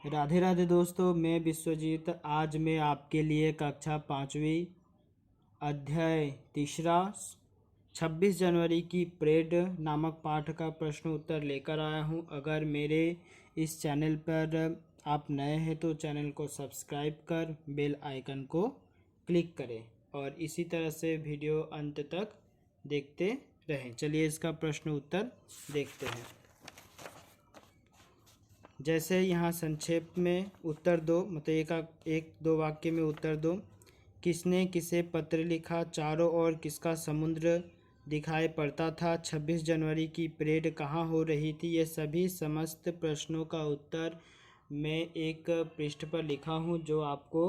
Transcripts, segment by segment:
राधे राधे दोस्तों, मैं विश्वजीत। आज मैं आपके लिए कक्षा पाँचवीं अध्याय तीसरा 26 जनवरी की परेड नामक पाठ का प्रश्न उत्तर लेकर आया हूं। अगर मेरे इस चैनल पर आप नए हैं तो चैनल को सब्सक्राइब कर बेल आइकन को क्लिक करें और इसी तरह से वीडियो अंत तक देखते रहें। चलिए इसका प्रश्न उत्तर देखते हैं। जैसे यहाँ संक्षेप में उत्तर दो, मतलब एक दो वाक्य में उत्तर दो। किसने किसे पत्र लिखा, चारों ओर किसका समुद्र दिखाई पड़ता था, 26 जनवरी की परेड कहाँ हो रही थी। ये सभी समस्त प्रश्नों का उत्तर मैं एक पृष्ठ पर लिखा हूँ जो आपको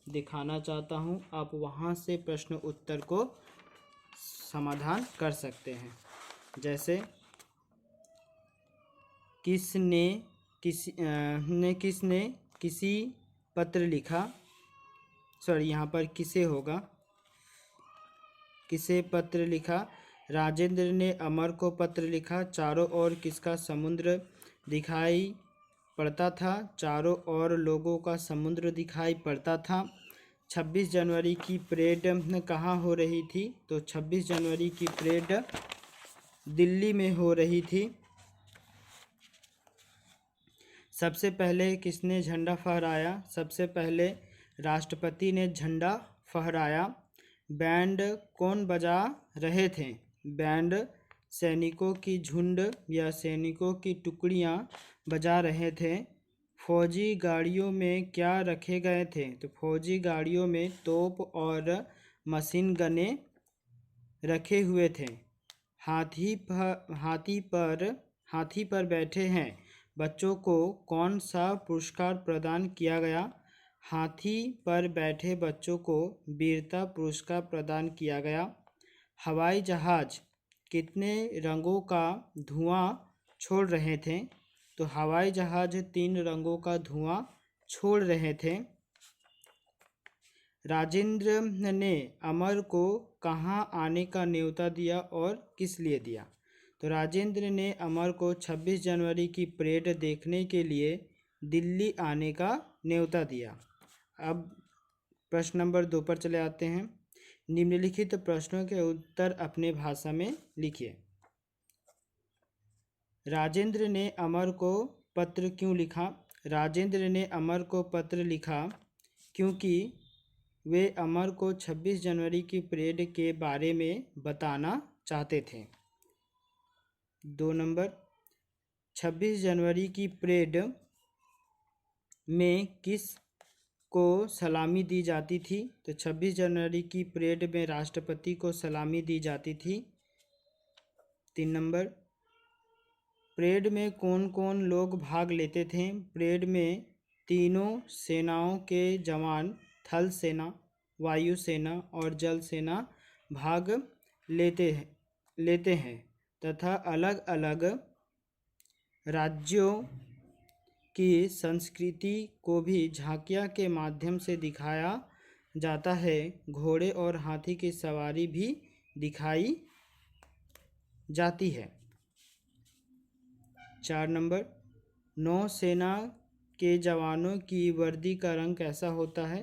दिखाना चाहता हूँ। आप वहाँ से प्रश्न उत्तर को समाधान कर सकते हैं। जैसे किसने किसी पत्र लिखा, सॉरी यहाँ पर किसे होगा, किसे पत्र लिखा। राजेंद्र ने अमर को पत्र लिखा। चारों ओर किसका समुद्र दिखाई पड़ता था, चारों ओर लोगों का समुद्र दिखाई पड़ता था। 26 जनवरी की परेड कहाँ हो रही थी, तो 26 जनवरी की परेड दिल्ली में हो रही थी। सबसे पहले किसने झंडा फहराया, सबसे पहले राष्ट्रपति ने झंडा फहराया। बैंड कौन बजा रहे थे, बैंड सैनिकों की झुंड या सैनिकों की टुकड़ियां बजा रहे थे। फौजी गाड़ियों में क्या रखे गए थे, तो फौजी गाड़ियों में तोप और मशीन गने रखे हुए थे। हाथी पर बैठे हैं बच्चों को कौन सा पुरस्कार प्रदान किया गया। हाथी पर बैठे बच्चों को वीरता पुरस्कार प्रदान किया गया। हवाई जहाज कितने रंगों का धुआं छोड़ रहे थे, तो हवाई जहाज 3 रंगों का धुआं छोड़ रहे थे। राजेंद्र ने अमर को कहाँ आने का न्योता दिया और किस लिए दिया, तो राजेंद्र ने अमर को 26 जनवरी की परेड देखने के लिए दिल्ली आने का न्योता दिया। अब प्रश्न नंबर 2 पर चले आते हैं। निम्नलिखित प्रश्नों के उत्तर अपने भाषा में लिखिए। राजेंद्र ने अमर को पत्र क्यों लिखा। राजेंद्र ने अमर को पत्र लिखा क्योंकि वे अमर को 26 जनवरी की परेड के बारे में बताना चाहते थे। 2 नंबर, 26 जनवरी की परेड में किस को सलामी दी जाती थी, तो 26 जनवरी की परेड में राष्ट्रपति को सलामी दी जाती थी। 3 नंबर, परेड में कौन कौन लोग भाग लेते थे। परेड में तीनों सेनाओं के जवान, थल सेना, वायु सेना और जल सेना भाग लेते हैं तथा अलग अलग राज्यों की संस्कृति को भी झांकियाँ के माध्यम से दिखाया जाता है। घोड़े और हाथी की सवारी भी दिखाई जाती है। 4 नंबर, नौसेना के जवानों की वर्दी का रंग कैसा होता है,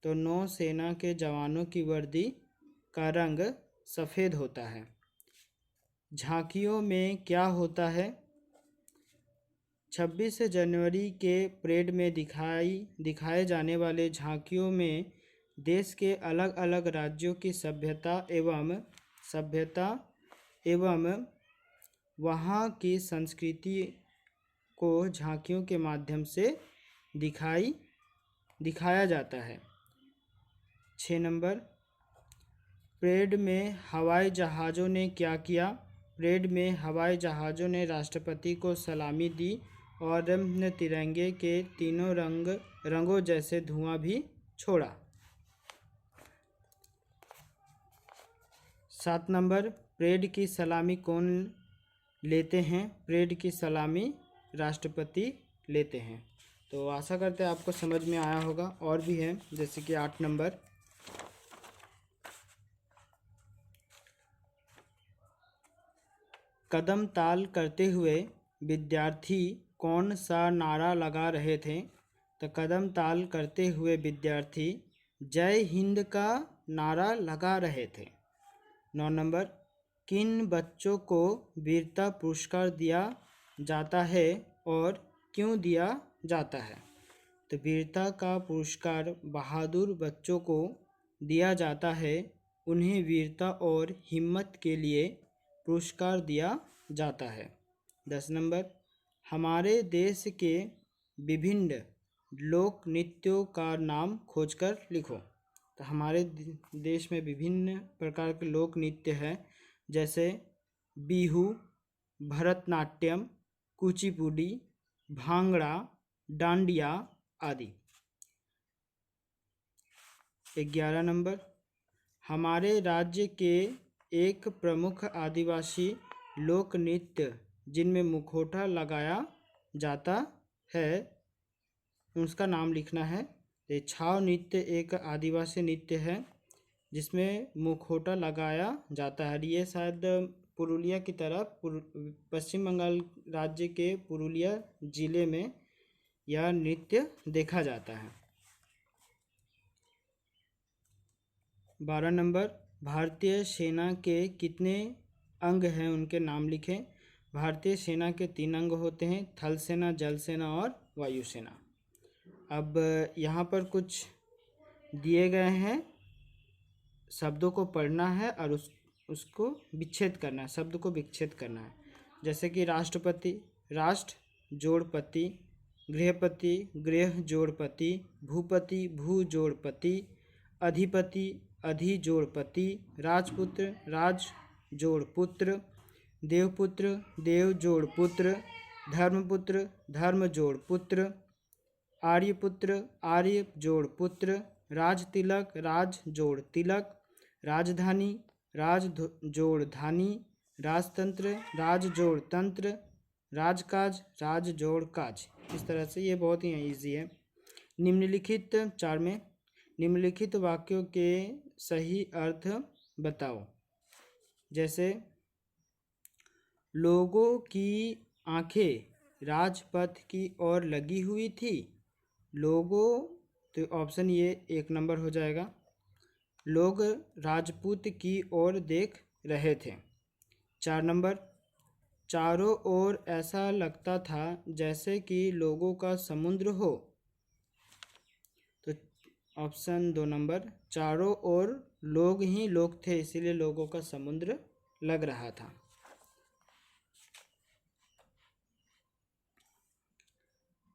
तो नौसेना के जवानों की वर्दी का रंग सफ़ेद होता है। झांकियों में क्या होता है। 26 जनवरी के परेड में दिखाए जाने वाले झांकियों में देश के अलग अलग राज्यों की सभ्यता एवं वहाँ की संस्कृति को झांकियों के माध्यम से दिखाया जाता है। 6 नंबर, परेड में हवाई जहाज़ों ने क्या किया। परेड में हवाई जहाज़ों ने राष्ट्रपति को सलामी दी और तिरंगे के तीनों रंगों जैसे धुआं भी छोड़ा। 7 नंबर, परेड की सलामी कौन लेते हैं। परेड की सलामी राष्ट्रपति लेते हैं। तो आशा करते हैं आपको समझ में आया होगा। और भी है, जैसे कि 8 नंबर, कदम ताल करते हुए विद्यार्थी कौन सा नारा लगा रहे थे। तो कदम ताल करते हुए विद्यार्थी जय हिंद का नारा लगा रहे थे। 9 नंबर, किन बच्चों को वीरता पुरस्कार दिया जाता है और क्यों दिया जाता है? तो वीरता का पुरस्कार बहादुर बच्चों को दिया जाता है। उन्हें वीरता और हिम्मत के लिए पुरस्कार दिया जाता है। 10 नंबर, हमारे देश के विभिन्न लोक नृत्यों का नाम खोजकर लिखो। तो हमारे देश में विभिन्न प्रकार के लोक नृत्य हैं, जैसे बिहू, भरतनाट्यम, कुचिपुड़ी, भांगड़ा, डांडिया आदि। 11 नंबर, हमारे राज्य के एक प्रमुख आदिवासी लोक नृत्य जिनमें मुखौटा लगाया जाता है उसका नाम लिखना है। ये छाव नृत्य एक आदिवासी नृत्य है जिसमें मुखौटा लगाया जाता है। ये शायद पुरुलिया की तरफ, पश्चिम बंगाल राज्य के पुरुलिया जिले में यह नृत्य देखा जाता है। 12 नंबर, भारतीय सेना के कितने अंग हैं उनके नाम लिखें। भारतीय सेना के 3 अंग होते हैं, थल सेना, जल सेना और वायुसेना। अब यहाँ पर कुछ दिए गए हैं, शब्दों को पढ़ना है और उसको विच्छेद करना है, शब्द को विच्छेद करना है। जैसे कि राष्ट्रपति, राष्ट्र जोड़पति, गृहपति, गृह जोड़पति, भूपति, भू जोड़पति, अधिपति, अधि जोड़पति, राजपुत्र, राज जोड़पुत्र, देवपुत्र, देव जोड़पुत्र, धर्मपुत्र, धर्म जोड़पुत्र, आर्यपुत्र, आर्य जोड़पुत्र, राजतिलक, राज जोड़ तिलक, राजधानी, राज जोड़ धानी, राजतंत्र, राज जोड़ तंत्र, राजकाज, राज जोड़ काज। इस तरह से ये बहुत ही ईजी है। निम्नलिखित 4 में निम्नलिखित वाक्यों के सही अर्थ बताओ। जैसे लोगों की आंखें राजपथ की ओर लगी हुई थी। लोगों, तो ऑप्शन ये 1 नंबर हो जाएगा। लोग राजपूत की ओर देख रहे थे। 4 नंबर, चारों ओर ऐसा लगता था जैसे कि लोगों का समुद्र हो। तो ऑप्शन 2 नंबर, चारों ओर लोग ही लोग थे, इसीलिए लोगों का समुद्र लग रहा था।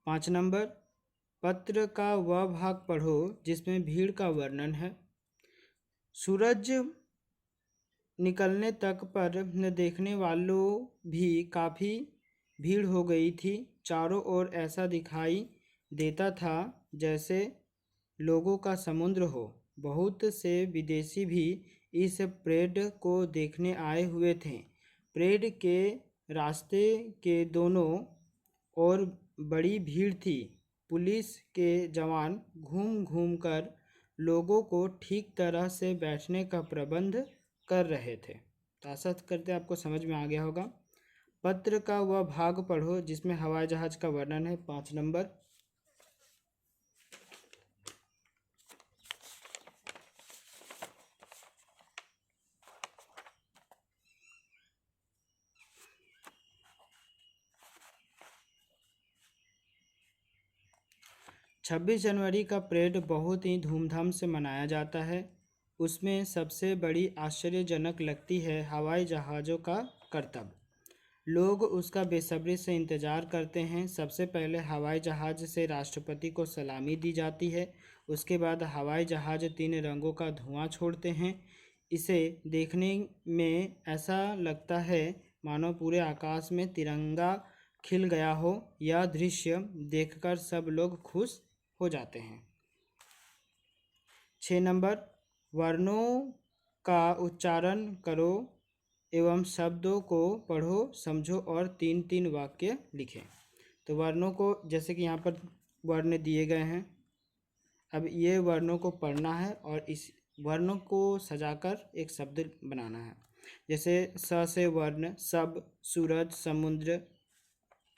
5 नंबर, पत्र का वह भाग पढ़ो जिसमें भीड़ का वर्णन है। सूरज निकलने तक पर देखने वालों भी काफ़ी भीड़ हो गई थी। चारों ओर ऐसा दिखाई देता था जैसे लोगों का समुद्र हो। बहुत से विदेशी भी इस परेड को देखने आए हुए थे। परेड के रास्ते के दोनों ओर बड़ी भीड़ थी। पुलिस के जवान घूम घूम कर लोगों को ठीक तरह से बैठने का प्रबंध कर रहे थे। तो आशा करते हैं आपको समझ में आ गया होगा। पत्र का वह भाग पढ़ो जिसमें हवाई जहाज का वर्णन है। 5 नंबर, 26 जनवरी का परेड बहुत ही धूमधाम से मनाया जाता है। उसमें सबसे बड़ी आश्चर्यजनक लगती है हवाई जहाज़ों का करतब। लोग उसका बेसब्री से इंतज़ार करते हैं। सबसे पहले हवाई जहाज़ से राष्ट्रपति को सलामी दी जाती है। उसके बाद हवाई जहाज़ 3 रंगों का धुआं छोड़ते हैं। इसे देखने में ऐसा लगता है मानो पूरे आकाश में तिरंगा खिल गया हो। यह दृश्य देखकर सब लोग खुश हो जाते हैं। 6 नंबर, वर्णों का उच्चारण करो एवं शब्दों को पढ़ो, समझो और 3-3 वाक्य लिखें। तो वर्णों को, जैसे कि यहाँ पर वर्ण दिए गए हैं, अब ये वर्णों को पढ़ना है और इस वर्णों को सजाकर एक शब्द बनाना है। जैसे स से वर्ण सब, सूरज, समुद्र,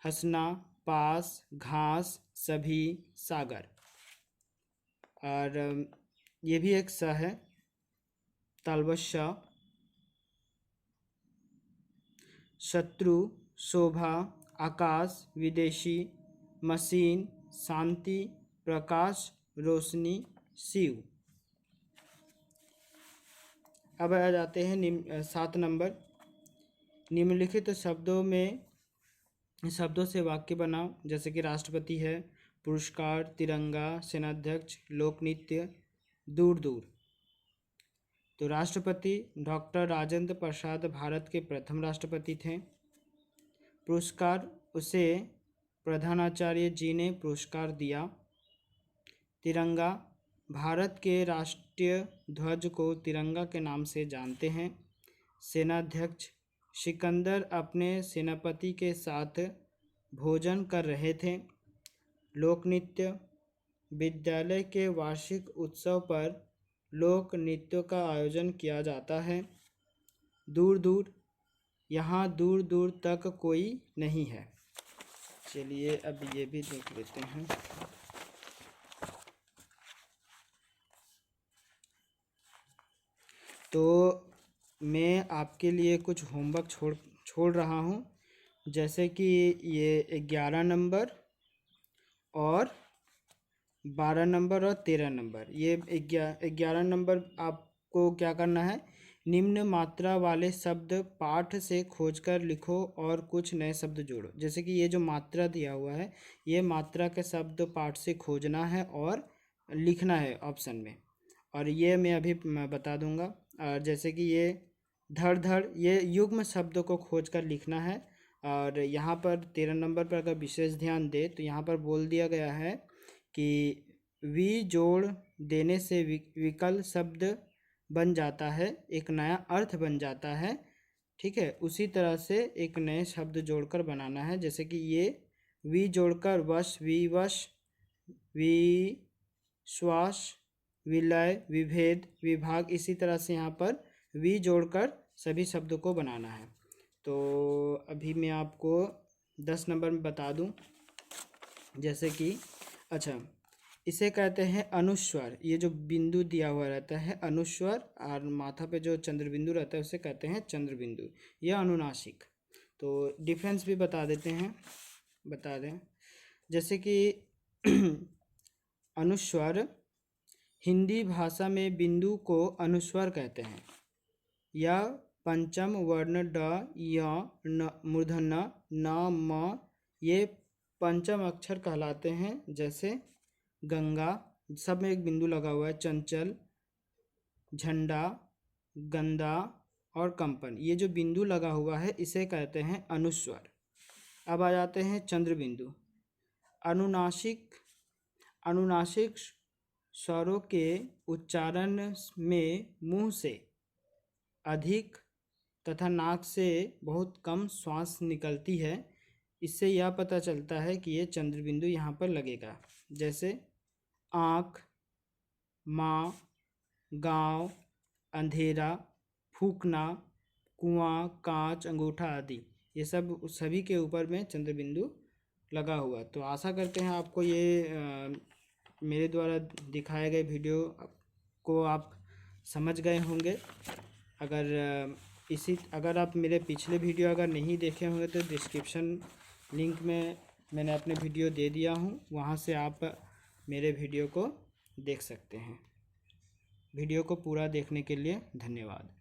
हंसना, पास, घास, सभी, सागर। और ये भी एक स है, तालवश, शत्रु, शोभा, आकाश, विदेशी, मशीन, शांति, प्रकाश, रोशनी, शिव। अब आ जाते हैं 7 नंबर। निम्नलिखित शब्दों से वाक्य बनाओ। जैसे कि राष्ट्रपति है, पुरस्कार, तिरंगा, सेनाध्यक्ष, लोक नृत्य, दूर दूर। तो राष्ट्रपति डॉक्टर राजेंद्र प्रसाद भारत के प्रथम राष्ट्रपति थे। पुरस्कार, उसे प्रधानाचार्य जी ने पुरस्कार दिया। तिरंगा, भारत के राष्ट्रीय ध्वज को तिरंगा के नाम से जानते हैं। सेनाध्यक्ष, सिकंदर अपने सेनापति के साथ भोजन कर रहे थे। लोक नृत्य, विद्यालय के वार्षिक उत्सव पर लोक नृत्यों का आयोजन किया जाता है। दूर दूर, यहाँ दूर दूर तक कोई नहीं है। चलिए अब ये भी देख लेते हैं। तो मैं आपके लिए कुछ होमवर्क छोड़ रहा हूँ। जैसे कि ये 11 नंबर और 12 नंबर और 13 नंबर। ये 11 नंबर आपको क्या करना है, निम्न मात्रा वाले शब्द पाठ से खोजकर लिखो और कुछ नए शब्द जोड़ो। जैसे कि ये जो मात्रा दिया हुआ है, ये मात्रा के शब्द पाठ से खोजना है और लिखना है ऑप्शन में। और ये मैं अभी बता दूंगा। और जैसे कि ये धड़ धड़, ये युग्म शब्दों को खोजकर लिखना है। और यहाँ पर 13 नंबर पर अगर विशेष ध्यान दे तो यहाँ पर बोल दिया गया है कि वी जोड़ देने से विकल्प शब्द बन जाता है, एक नया अर्थ बन जाता है। ठीक है, उसी तरह से एक नए शब्द जोड़कर बनाना है। जैसे कि ये वी जोड़कर वश, विवश, विश्वास, विलय, विभेद, विभाग, इसी तरह से यहाँ पर वी जोड़कर सभी शब्दों को बनाना है। तो अभी मैं आपको 10 नंबर में बता दूं। जैसे कि अच्छा, इसे कहते हैं अनुस्वर। ये जो बिंदु दिया हुआ रहता है अनुस्वर, और माथा पे जो चंद्र बिंदु रहता है उसे कहते हैं चंद्र बिंदु या अनुनासिक। तो डिफरेंस भी बता दें। जैसे कि अनुस्वर, हिंदी भाषा में बिंदु को अनुस्वर कहते हैं। या पंचम वर्ण ड, य, न, मूर्धन्य, न, म, ये पंचम अक्षर कहलाते हैं। जैसे गंगा, सब में एक बिंदु लगा हुआ है। चंचल, झंडा, गंदा और कंपन, ये जो बिंदु लगा हुआ है इसे कहते हैं अनुस्वर। अब आ जाते हैं चंद्र बिंदु। अनुनासिक स्वरों के उच्चारण में मुंह से अधिक तथा नाक से बहुत कम श्वास निकलती है। इससे यह पता चलता है कि ये चंद्र बिंदु यहाँ पर लगेगा। जैसे आँख, माँ, गाँव, अंधेरा, फूकना, कुआं, कांच, अंगूठा आदि, ये सब सभी के ऊपर में चंद्र बिंदु लगा हुआ। तो आशा करते हैं आपको ये मेरे द्वारा दिखाए गए वीडियो को आप समझ गए होंगे। अगर आप मेरे पिछले वीडियो अगर नहीं देखे होंगे तो डिस्क्रिप्शन लिंक में मैंने अपने वीडियो दे दिया हूँ, वहाँ से आप मेरे वीडियो को देख सकते हैं। वीडियो को पूरा देखने के लिए धन्यवाद।